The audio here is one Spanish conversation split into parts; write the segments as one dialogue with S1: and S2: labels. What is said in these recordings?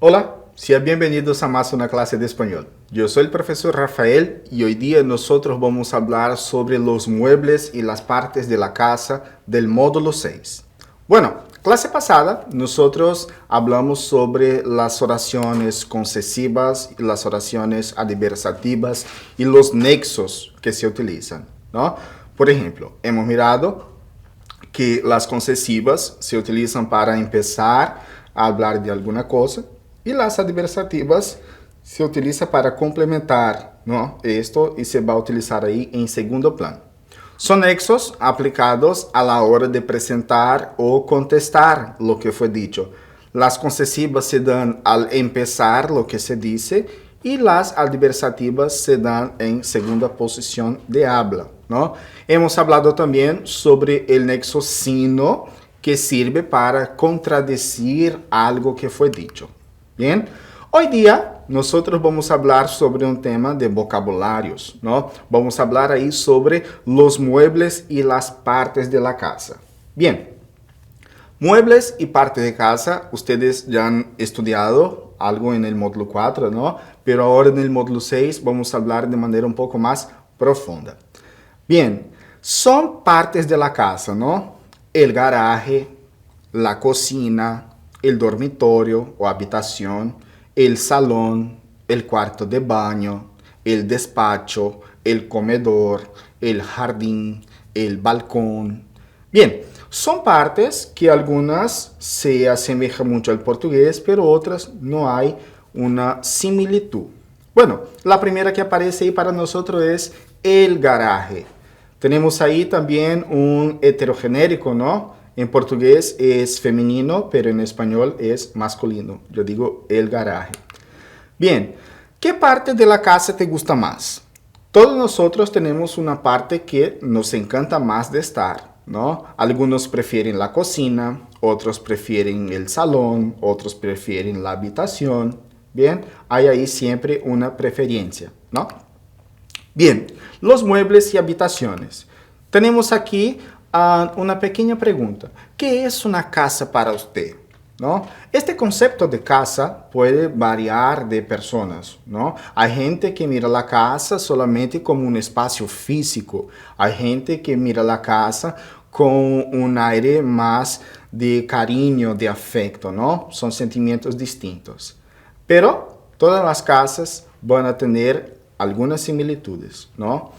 S1: Hola, sean bienvenidos a más una clase de español. Yo soy el profesor Rafael y hoy día nosotros vamos a hablar sobre los muebles y las partes de la casa del módulo 6. Bueno, clase pasada nosotros hablamos sobre las oraciones concesivas y las oraciones adversativas y los nexos que se utilizan, ¿no? Por ejemplo, hemos mirado que las concesivas se utilizan para empezar a hablar de alguna cosa y las adversativas se utiliza para complementar, ¿no? Esto y se va a utilizar ahí en segundo plano. Son nexos aplicados a la hora de presentar o contestar lo que fue dicho. Las concesivas se dan al empezar lo que se dice y las adversativas se dan en segunda posición de habla, ¿no? Hemos hablado también sobre el nexo sino, que sirve para contradecir algo que fue dicho. Bien, hoy día nosotros vamos a hablar sobre un tema de vocabularios, ¿no? Vamos a hablar ahí sobre los muebles y las partes de la casa. Bien, muebles y partes de casa, ustedes ya han estudiado algo en el módulo 4, ¿no? Pero ahora en el módulo 6 vamos a hablar de manera un poco más profunda. Bien, son partes de la casa, ¿no? El garaje, la cocina, el dormitorio o habitación, el salón, el cuarto de baño, el despacho, el comedor, el jardín, el balcón. Bien, son partes que algunas se asemejan mucho al portugués, pero otras no hay una similitud. Bueno, la primera que aparece ahí para nosotros es el garaje. Tenemos ahí también un heterogenérico, ¿no? En portugués es femenino, pero en español es masculino. Yo digo el garaje. Bien, ¿qué parte de la casa te gusta más? Todos nosotros tenemos una parte que nos encanta más de estar, ¿no? Algunos prefieren la cocina, otros prefieren el salón, otros prefieren la habitación. Bien, hay ahí siempre una preferencia, ¿no? Bien, los muebles y habitaciones. Tenemos aquí una pequeña pregunta. ¿Qué es una casa para usted? ¿No? Este concepto de casa puede variar de personas, ¿no? Hay gente que mira la casa solamente como un espacio físico. Hay gente que mira la casa con un aire más de cariño, de afecto, ¿no? Son sentimientos distintos. Pero todas las casas van a tener algunas similitudes, ¿no?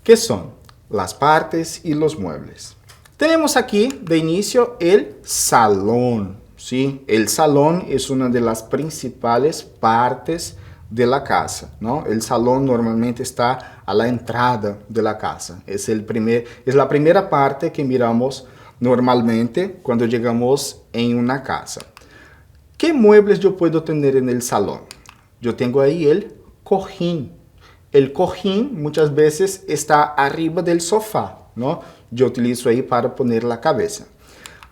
S1: ¿Qué son? Las partes y los muebles. Tenemos aquí de inicio el salón, ¿sí? El salón es una de las principales partes de la casa, ¿no? El salón normalmente está a la entrada de la casa. Es la primera parte que miramos normalmente cuando llegamos en una casa. ¿Qué muebles yo puedo tener en el salón? Yo tengo ahí el cojín. El cojín muchas veces está arriba del sofá, ¿no? Yo utilizo ahí para poner la cabeza.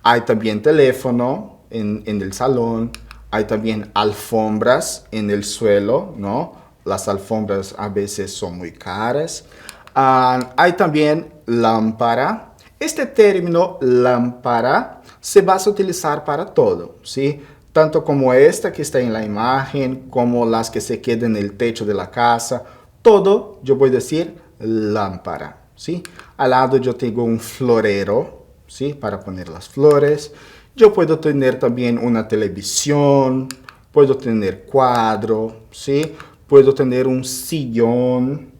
S1: Hay también teléfono en el salón. Hay también alfombras en el suelo, ¿no? Las alfombras a veces son muy caras. Hay también lámpara. Este término lámpara se va a utilizar para todo, ¿sí? Tanto como esta que está en la imagen, como las que se quedan en el techo de la casa. Todo, yo voy a decir lámpara, ¿sí? Al lado yo tengo un florero, ¿sí? Para poner las flores. Yo puedo tener también una televisión, puedo tener cuadro, ¿sí? Puedo tener un sillón,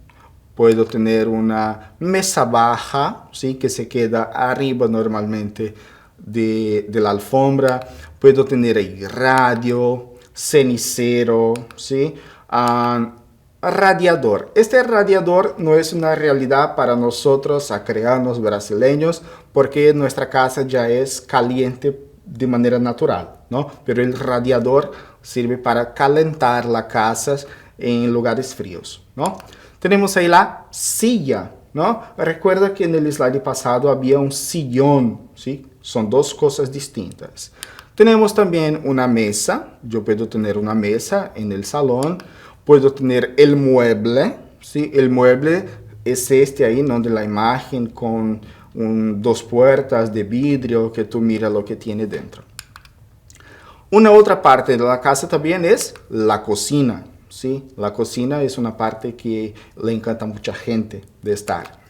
S1: puedo tener una mesa baja, ¿sí? Que se queda arriba normalmente de la alfombra. Puedo tener ahí radio, cenicero, ¿sí? Radiador. Este radiador no es una realidad para nosotros, acreanos brasileños, porque nuestra casa ya es caliente de manera natural, ¿no? Pero el radiador sirve para calentar la casa en lugares fríos, ¿no? Tenemos ahí la silla, ¿no? Recuerda que en el slide pasado había un sillón, ¿sí? Son dos cosas distintas. Tenemos también una mesa. Yo puedo tener una mesa en el salón. Puedo tener el mueble, ¿sí? El mueble es este ahí, ¿no? De la imagen con dos puertas de vidrio que tú miras lo que tiene dentro. Una otra parte de la casa también es la cocina, ¿sí? La cocina es una parte que le encanta a mucha gente de estar.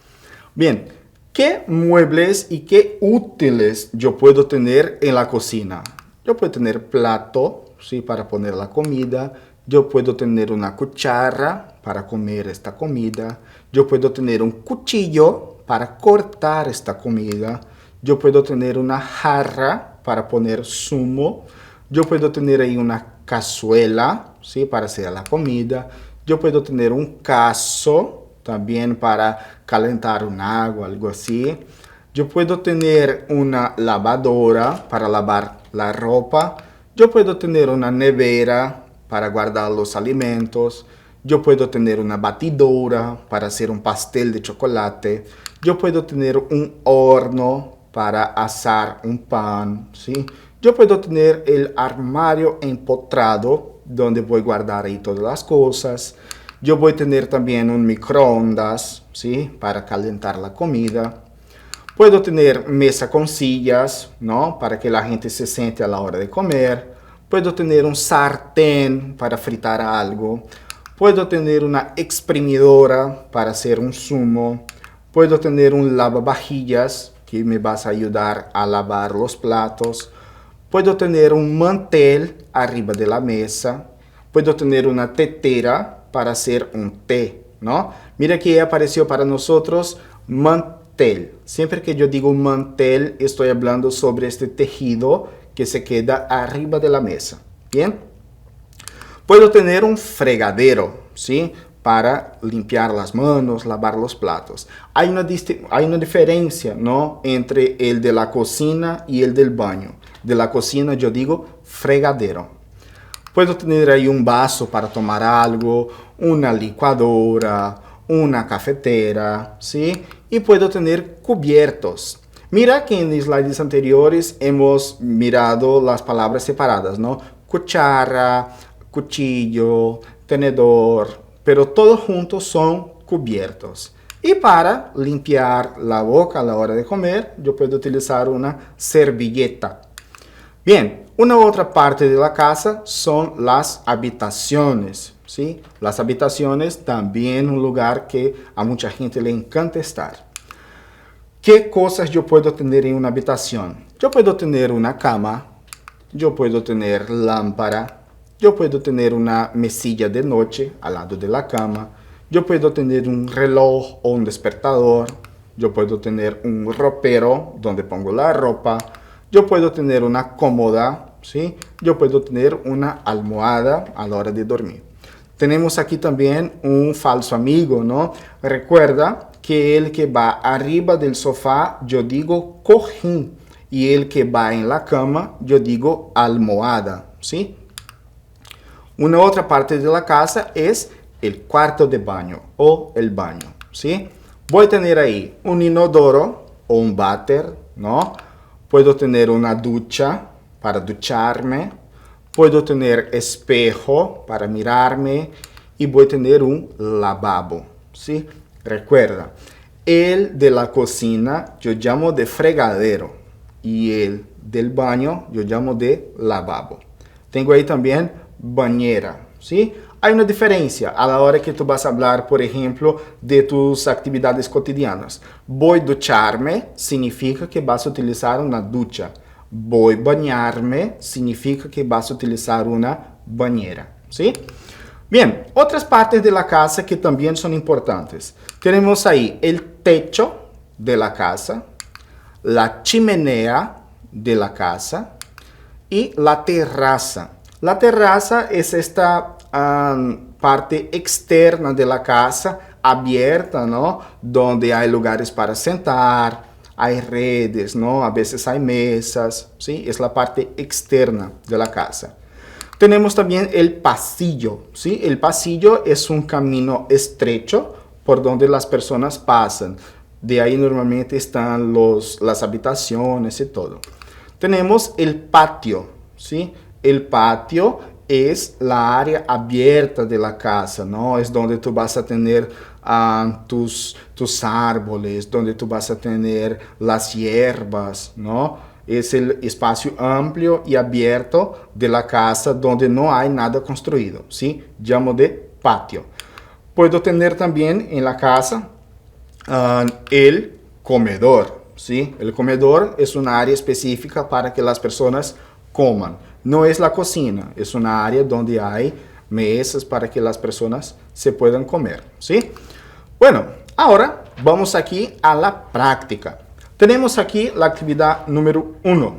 S1: Bien, ¿qué muebles y qué útiles yo puedo tener en la cocina? Yo puedo tener plato, ¿sí? Para poner la comida. Yo puedo tener una cuchara para comer esta comida. Yo puedo tener un cuchillo para cortar esta comida. Yo puedo tener una jarra para poner zumo. Yo puedo tener ahí una cazuela, ¿sí? Para hacer la comida. Yo puedo tener un cazo también para calentar un agua, algo así. Yo puedo tener una lavadora para lavar la ropa. Yo puedo tener una nevera para guardar los alimentos. Yo puedo tener una batidora para hacer un pastel de chocolate. Yo puedo tener un horno para asar un pan, ¿sí? Yo puedo tener el armario empotrado donde voy a guardar ahí todas las cosas. Yo voy a tener también un microondas, ¿sí? Para calentar la comida. Puedo tener mesa con sillas, ¿no? Para que la gente se siente a la hora de comer. Puedo tener un sartén para fritar algo. Puedo tener una exprimidora para hacer un zumo. Puedo tener un lavavajillas que me vas a ayudar a lavar los platos. Puedo tener un mantel arriba de la mesa. Puedo tener una tetera para hacer un té, ¿no? Mira que apareció para nosotros mantel. Siempre que yo digo mantel, estoy hablando sobre este tejido que se queda arriba de la mesa. Bien. Puedo tener un fregadero, ¿sí? Para limpiar las manos, lavar los platos. Hay una diferencia, ¿no? Entre el de la cocina y el del baño. De la cocina yo digo fregadero. Puedo tener ahí un vaso para tomar algo, una licuadora, una cafetera, ¿sí? Y puedo tener cubiertos. Mira que en slides anteriores hemos mirado las palabras separadas, ¿no? Cuchara, cuchillo, tenedor, pero todos juntos son cubiertos. Y para limpiar la boca a la hora de comer, yo puedo utilizar una servilleta. Bien, una otra parte de la casa son las habitaciones, ¿sí? Las habitaciones también un lugar que a mucha gente le encanta estar. ¿Qué cosas yo puedo tener en una habitación? Yo puedo tener una cama, yo puedo tener lámpara, yo puedo tener una mesilla de noche al lado de la cama, yo puedo tener un reloj o un despertador, yo puedo tener un ropero donde pongo la ropa, yo puedo tener una cómoda, ¿sí? Yo puedo tener una almohada a la hora de dormir. Tenemos aquí también un falso amigo, ¿no? Recuerda que el que va arriba del sofá, yo digo cojín. Y el que va en la cama, yo digo almohada, ¿sí? Una otra parte de la casa es el cuarto de baño o el baño, ¿sí? Voy a tener ahí un inodoro o un váter, ¿no? Puedo tener una ducha para ducharme. Puedo tener espejo para mirarme. Y voy a tener un lavabo, ¿sí? Recuerda, el de la cocina yo llamo de fregadero. Y el del baño yo llamo de lavabo. Tengo ahí también bañera, ¿sí? Hay una diferencia a la hora que tú vas a hablar, por ejemplo, de tus actividades cotidianas. Voy a ducharme significa que vas a utilizar una ducha. Voy a bañarme significa que vas a utilizar una bañera, ¿sí? Bien, otras partes de la casa que también son importantes. Tenemos ahí el techo de la casa, la chimenea de la casa y la terraza. La terraza es esta parte externa de la casa, abierta, ¿no? Donde hay lugares para sentar, hay redes, ¿no? A veces hay mesas, ¿sí? Es la parte externa de la casa. Tenemos también el pasillo, ¿sí? El pasillo es un camino estrecho por donde las personas pasan. De ahí normalmente están las habitaciones y todo. Tenemos el patio, ¿sí? El patio es la área abierta de la casa, ¿no? Es donde tú vas a tener tus árboles, donde tú vas a tener las hierbas, ¿no? es el espacio amplio y abierto de la casa donde no hay nada construido, ¿sí? Llamo de patio. Puedo tener también en la casa el comedor, ¿sí? El comedor es una área específica para que las personas coman. No es la cocina, es una área donde hay mesas para que las personas se puedan comer, ¿sí? Bueno, ahora vamos aquí a la práctica. Tenemos aquí la actividad número 1,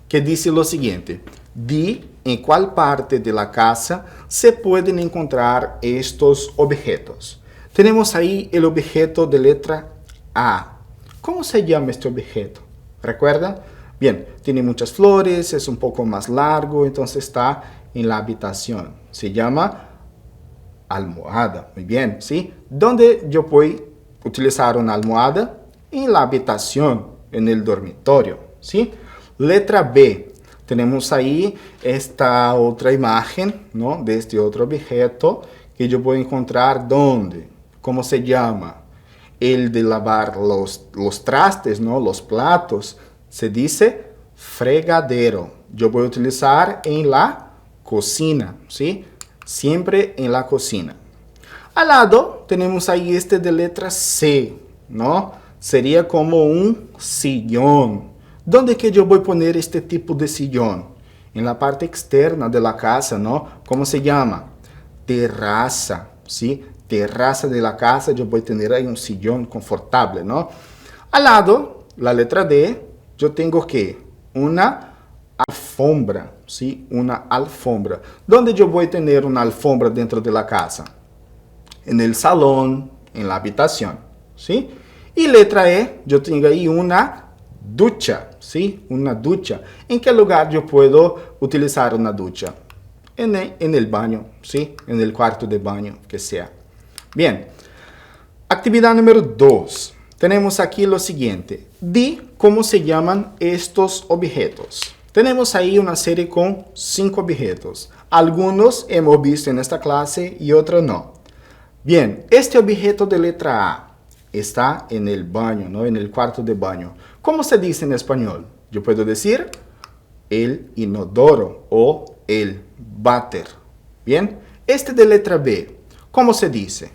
S1: que dice lo siguiente. Di en cuál parte de la casa se pueden encontrar estos objetos. Tenemos ahí el objeto de letra A. ¿Cómo se llama este objeto? ¿Recuerda? Bien, tiene muchas flores, es un poco más largo, entonces está en la habitación. Se llama almohada. Muy bien, ¿sí? ¿Dónde yo puedo utilizar una almohada? En la habitación, en el dormitorio, ¿sí? Letra B. Tenemos ahí esta otra imagen, ¿no? De este otro objeto que yo puedo encontrar ¿dónde? ¿Cómo se llama? El de lavar los trastes, ¿no? Los platos. Se dice fregadero. Yo voy a utilizar en la cocina, ¿sí? Siempre en la cocina. Al lado tenemos ahí este de letra C, ¿no? Sería como un sillón. ¿Dónde que yo voy a poner este tipo de sillón? En la parte externa de la casa, ¿no? ¿Cómo se llama? Terraza, ¿sí? Terraza de la casa, yo voy a tener ahí un sillón confortable, ¿no? Al lado, la letra D, yo tengo que una alfombra, ¿sí? Una alfombra. ¿Dónde yo voy a tener una alfombra dentro de la casa? En el salón, en la habitación, ¿sí? Y letra E, yo tengo ahí una ducha, ¿sí? Una ducha. ¿En qué lugar yo puedo utilizar una ducha? En el baño, ¿sí? En el cuarto de baño, que sea. Bien. Actividad número 2. Tenemos aquí lo siguiente. Di cómo se llaman estos objetos. Tenemos ahí una serie con 5 objetos. Algunos hemos visto en esta clase y otros no. Bien, este objeto de letra A está en el baño, ¿no? En el cuarto de baño. ¿Cómo se dice en español? Yo puedo decir el inodoro o el váter. Bien, este de letra B, ¿cómo se dice?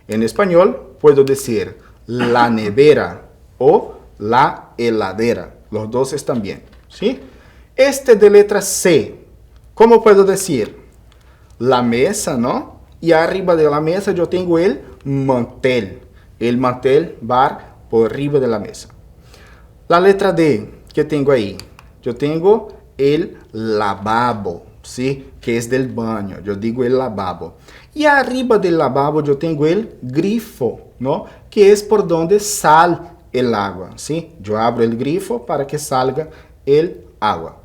S1: En español puedo decir la nevera o la heladera. Los dos están bien, ¿sí? Este de letra C, ¿cómo puedo decir? La mesa, ¿no? Y arriba de la mesa yo tengo el mantel. El mantel va por arriba de la mesa. La letra D, ¿qué tengo ahí? Yo tengo el lavabo, ¿sí? Que es del baño. Yo digo el lavabo. Y arriba del lavabo yo tengo el grifo, ¿no? Que es por donde sale el agua, ¿sí? Yo abro el grifo para que salga el agua.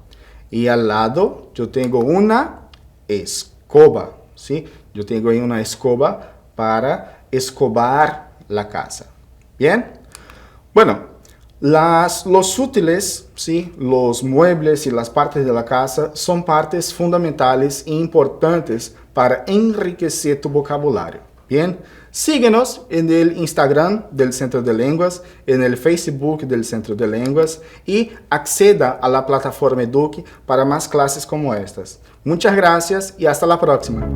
S1: Y al lado yo tengo una escoba, ¿sí? Yo tengo ahí una escoba para escobar la casa. ¿Bien? Bueno, los útiles, ¿sí? Los muebles y las partes de la casa son partes fundamentales e importantes para enriquecer tu vocabulario. ¿Bien? Síguenos en el Instagram del Centro de Lenguas, en el Facebook del Centro de Lenguas y acceda a la plataforma Eduque para más clases como estas. Muchas gracias y hasta la próxima.